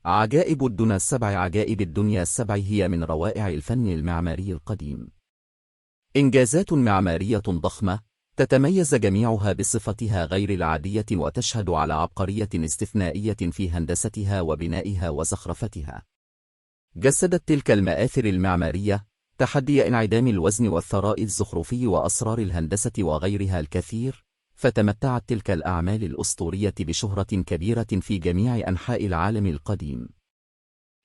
عجائب الدنيا السبع. عجائب الدنيا السبع هي من روائع الفن المعماري القديم. إنجازات معمارية ضخمة تتميز جميعها بصفتها غير العادية، وتشهد على عبقرية استثنائية في هندستها وبنائها وزخرفتها. جسدت تلك المآثر المعمارية تحدي انعدام الوزن والثراء الزخرفي وأسرار الهندسة وغيرها الكثير، فتمتعت تلك الأعمال الأسطورية بشهرة كبيرة في جميع أنحاء العالم القديم.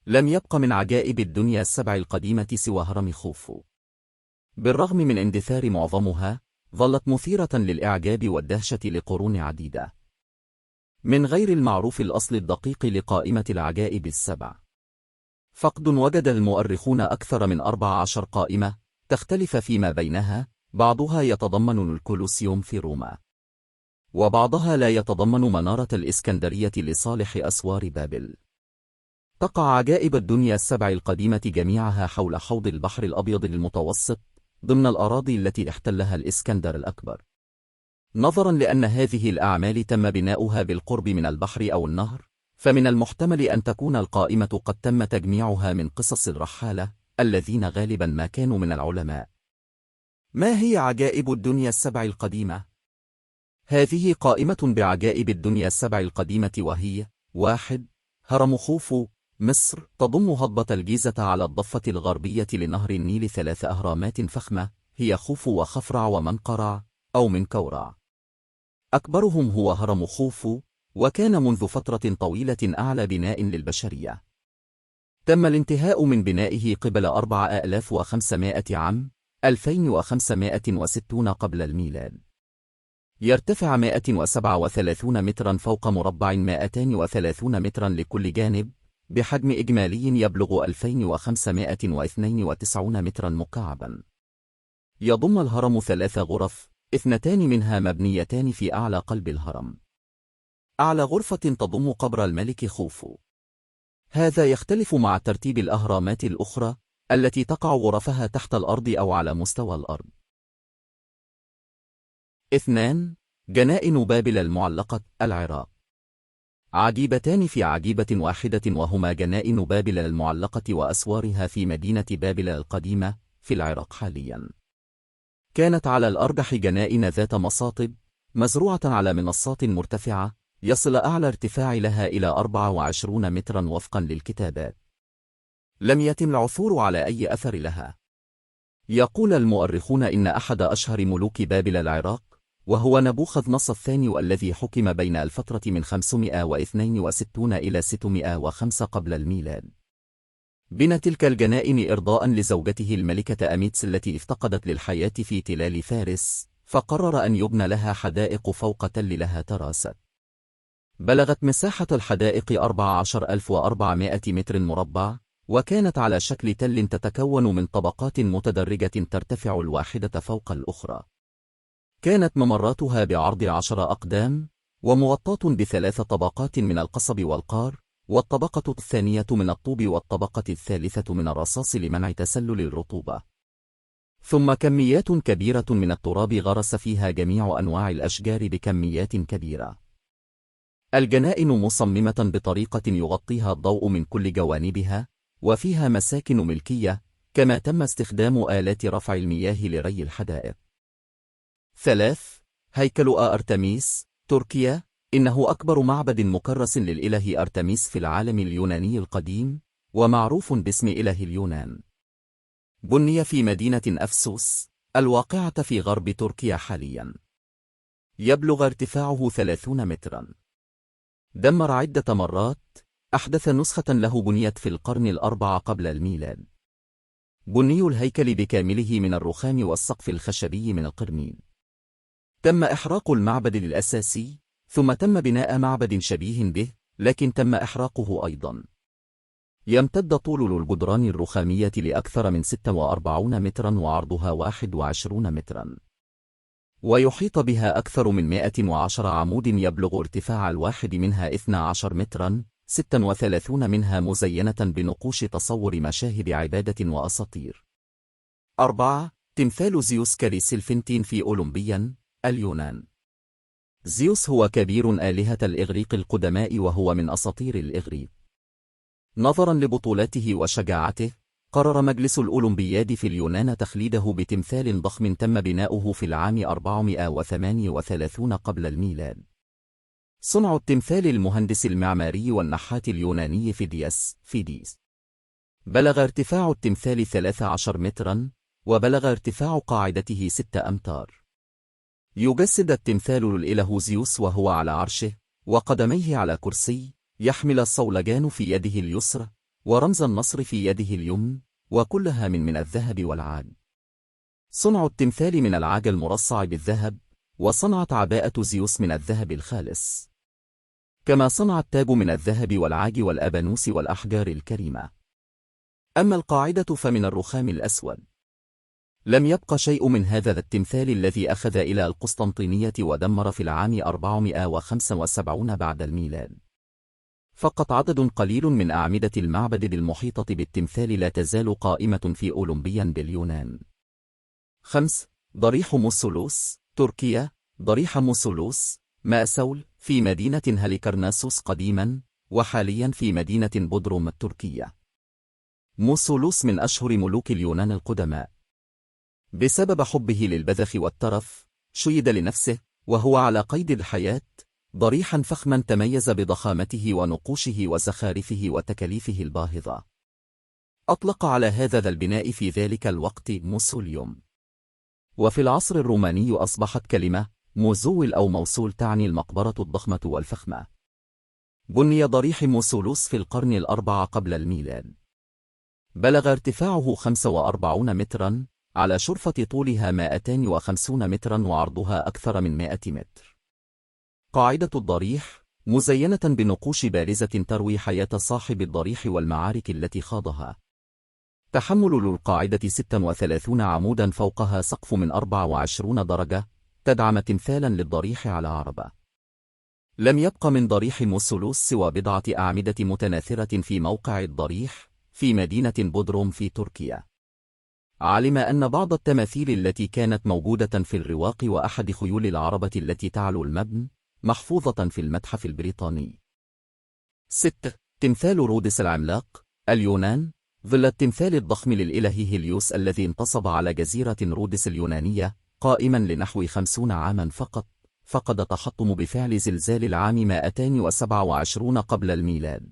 لم يبق من عجائب الدنيا السبع القديمة سوى هرم خوفو. بالرغم من اندثار معظمها، ظلت مثيرة للإعجاب والدهشة لقرون عديدة. من غير المعروف الأصل الدقيق لقائمة العجائب السبع، فقد وجد المؤرخون أكثر من 14 قائمة تختلف فيما بينها، بعضها يتضمن الكولوسيوم في روما، وبعضها لا يتضمن منارة الإسكندرية لصالح أسوار بابل. تقع عجائب الدنيا السبع القديمة جميعها حول حوض البحر الأبيض المتوسط، ضمن الأراضي التي احتلها الإسكندر الأكبر. نظرا لأن هذه الأعمال تم بناؤها بالقرب من البحر أو النهر، فمن المحتمل أن تكون القائمة قد تم تجميعها من قصص الرحالة الذين غالبا ما كانوا من العلماء. ما هي عجائب الدنيا السبع القديمة؟ هذه قائمة بعجائب الدنيا السبع القديمة، وهي: 1. هرم خوفو، مصر، تضم هضبة الجيزة على الضفة الغربية لنهر النيل 3 أهرامات فخمة، هي خوفو وخفرع ومنقرع أو منكورع. أكبرهم هو هرم خوفو، وكان منذ فترة طويلة أعلى بناء للبشرية. تم الانتهاء من بنائه قبل 4500 عام، 2560 قبل الميلاد. يرتفع 137 مترا فوق مربع 230 مترا لكل جانب، بحجم إجمالي يبلغ 2592 مترا مكعبا. يضم الهرم 3 غرف، 2 منها مبنيتان في أعلى قلب الهرم. أعلى غرفة تضم قبر الملك خوفو. هذا يختلف مع ترتيب الأهرامات الأخرى التي تقع غرفها تحت الأرض أو على مستوى الأرض. 2. جنائن بابل المعلقة، العراق. عجيبتان في عجيبة واحدة، وهما جنائن بابل المعلقة وأسوارها في مدينة بابل القديمة في العراق حاليا. كانت على الأرجح جنائن ذات مصاطب مزروعة على منصات مرتفعة، يصل أعلى ارتفاع لها إلى 24 مترا وفقا للكتابات. لم يتم العثور على أي أثر لها. يقول المؤرخون إن أحد أشهر ملوك بابل العراق، وهو نبوخذ نصر الثاني، والذي حكم بين الفترة من 562 إلى 605 قبل الميلاد، بنى تلك الجنائن إرضاء لزوجته الملكة أميتس التي افتقدت للحياة في تلال فارس، فقرر أن يبنى لها حدائق فوق تل لها تراست. بلغت مساحة الحدائق 14400 متر مربع، وكانت على شكل تل تتكون من طبقات متدرجة ترتفع الواحدة فوق الأخرى. كانت ممراتها بعرض 10 أقدام، ومغطاة ب3 طبقات من القصب والقار، والطبقة الثانية من الطوب، والطبقة الثالثة من الرصاص لمنع تسلل الرطوبة. ثم كميات كبيرة من التراب غرس فيها جميع أنواع الأشجار بكميات كبيرة. الجنائن مصممة بطريقة يغطيها الضوء من كل جوانبها، وفيها مساكن ملكية، كما تم استخدام آلات رفع المياه لري الحدائق. 3. هيكل أرتميس، تركيا. إنه أكبر معبد مكرس للإله أرتميس في العالم اليوناني القديم، ومعروف باسم إله اليونان. بني في مدينة أفسوس الواقعة في غرب تركيا حاليا. يبلغ ارتفاعه 30 مترا. دمر عدة مرات. أحدث نسخة له بنيت في القرن الأربع قبل الميلاد. بني الهيكل بكامله من الرخام والسقف الخشبي من القرميد. تم إحراق المعبد الأساسي، ثم تم بناء معبد شبيه به، لكن تم إحراقه أيضا. يمتد طول الجدران الرخامية لأكثر من 46 مترا، وعرضها 21 مترا، ويحيط بها أكثر من 110 عمود يبلغ ارتفاع الواحد منها 12 مترا، 36 منها مزينة بنقوش تصور مشاهد عبادة وأساطير. 4. تمثال زيوس كريسلفنتين في أولمبيا، اليونان. زيوس هو كبير آلهة الإغريق القدماء، وهو من أساطير الإغريق. نظرا لبطولاته وشجاعته، قرر مجلس الأولمبياد في اليونان تخليده بتمثال ضخم تم بناؤه في العام 438 قبل الميلاد. صنع التمثال المهندس المعماري والنحات اليوناني فيديس. بلغ ارتفاع التمثال 13 مترا، وبلغ ارتفاع قاعدته 6 أمتار. يجسد التمثال الإله زيوس وهو على عرشه، وقدميه على كرسي، يحمل الصولجان في يده اليسرى، ورمز النصر في يده اليمنى، وكلها من الذهب والعاج. صنع التمثال من العاج المرصع بالذهب، وصنعت عباءة زيوس من الذهب الخالص، كما صنع التاج من الذهب والعاج والأبانوس والأحجار الكريمة. أما القاعدة فمن الرخام الأسود. لم يبق شيء من هذا التمثال الذي أخذ إلى القسطنطينية ودمر في العام 475 بعد الميلاد. فقط عدد قليل من أعمدة المعبد المحيطة بالتمثال لا تزال قائمة في أولمبيا باليونان. 5. ضريح موسولوس، تركيا. ضريح موسولوس مأسول في مدينة هاليكرناسوس قديما، وحاليا في مدينة بودروم التركية. موسولوس من أشهر ملوك اليونان القدماء. بسبب حبه للبذخ والترف، شيد لنفسه وهو على قيد الحياة ضريحا فخما تميز بضخامته ونقوشه وزخارفه وتكاليفه الباهظة. أطلق على هذا البناء في ذلك الوقت موسوليوم. وفي العصر الروماني أصبحت كلمة موزول أو موصول تعني المقبرة الضخمة والفخمة. بني ضريح موسولوس في القرن الأربع قبل الميلاد. بلغ ارتفاعه 45 مترا، على شرفة طولها 250 مترا وعرضها أكثر من 100 متر. قاعدة الضريح مزينة بنقوش بارزة تروي حياة صاحب الضريح والمعارك التي خاضها. تحمل للقاعدة 36 عمودا فوقها سقف من 24 درجة، تدعم تمثالا للضريح على عربة. لم يبق من ضريح موسولوس سوى بضعة أعمدة متناثرة في موقع الضريح في مدينة بودروم في تركيا. علم أن بعض التماثيل التي كانت موجودة في الرواق وأحد خيول العربة التي تعلو المبنى محفوظة في المتحف البريطاني. 6. تمثال رودس العملاق، اليونان. ظل التمثال الضخم للإله هيليوس الذي انتصب على جزيرة رودس اليونانية قائما لنحو 50 عاما فقط. فقد تحطم بفعل زلزال العام 227 قبل الميلاد.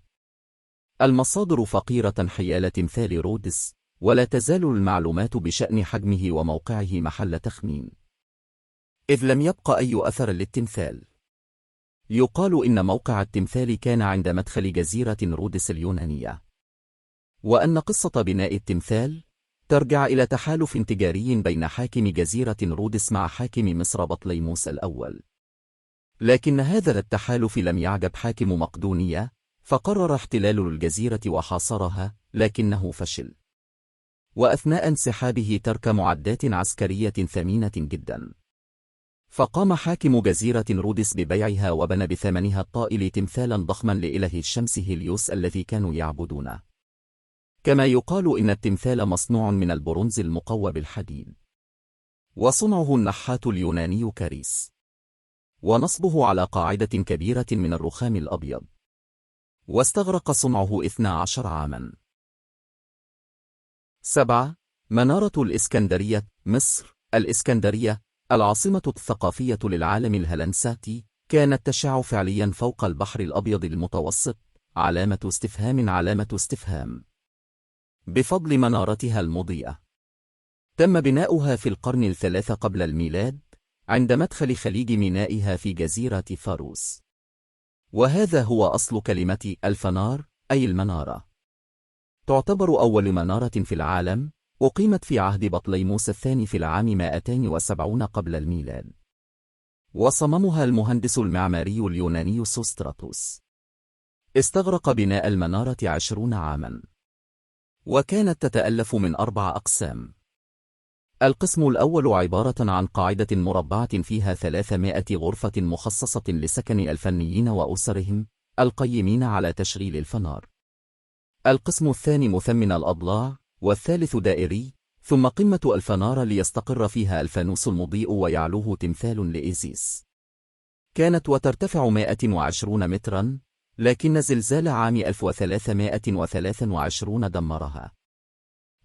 المصادر فقيرة حيال تمثال رودس، ولا تزال المعلومات بشأن حجمه وموقعه محل تخمين، إذ لم يبق أي أثر للتمثال. يقال إن موقع التمثال كان عند مدخل جزيرة رودس اليونانية، وأن قصة بناء التمثال ترجع إلى تحالف تجاري بين حاكم جزيرة رودس مع حاكم مصر بطليموس الأول. لكن هذا التحالف لم يعجب حاكم مقدونية، فقرر احتلال الجزيرة وحاصرها، لكنه فشل. وأثناء انسحابه ترك معدات عسكرية ثمينة جدا. فقام حاكم جزيرة رودس ببيعها وبنى بثمنها الطائل تمثالا ضخما لإله الشمس هيليوس الذي كانوا يعبدونه. كما يقال إن التمثال مصنوع من البرونز المقوى بالحديد، وصنعه النحات اليوناني كاريس، ونصبه على قاعدة كبيرة من الرخام الأبيض، واستغرق صنعه 12 عاما. 7. منارة الإسكندرية، مصر. الإسكندرية العاصمة الثقافية للعالم الهلنساتي كانت تشع فعليا فوق البحر الأبيض المتوسط، علامة استفهام علامة استفهام، بفضل منارتها المضيئة. تم بناؤها في القرن الثالث قبل الميلاد عند مدخل خليج مينائها في جزيرة فاروس. وهذا هو أصل كلمة الفنار، أي المنارة. تعتبر أول منارة في العالم، أقيمت في عهد بطليموس الثاني في العام 270 قبل الميلاد. وصممها المهندس المعماري اليوناني سوستراتوس. استغرق بناء المنارة 20 عاما، وكانت تتألف من 4 أقسام. القسم الأول عبارة عن قاعدة مربعة فيها 300 غرفة مخصصة لسكن الفنيين وأسرهم القيمين على تشغيل الفنار. القسم الثاني مثمن الأضلاع، والثالث دائري، ثم قمة الفنار ليستقر فيها الفانوس المضيء ويعلوه تمثال لإيزيس. كانت وترتفع 120 مترا، لكن زلزال عام 1323 دمرها.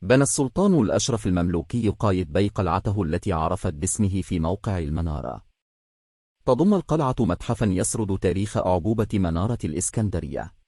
بنى السلطان الأشرف المملوكي قايتباي قلعته التي عرفت باسمه في موقع المنارة. تضم القلعة متحفا يسرد تاريخ أعجوبة منارة الإسكندرية.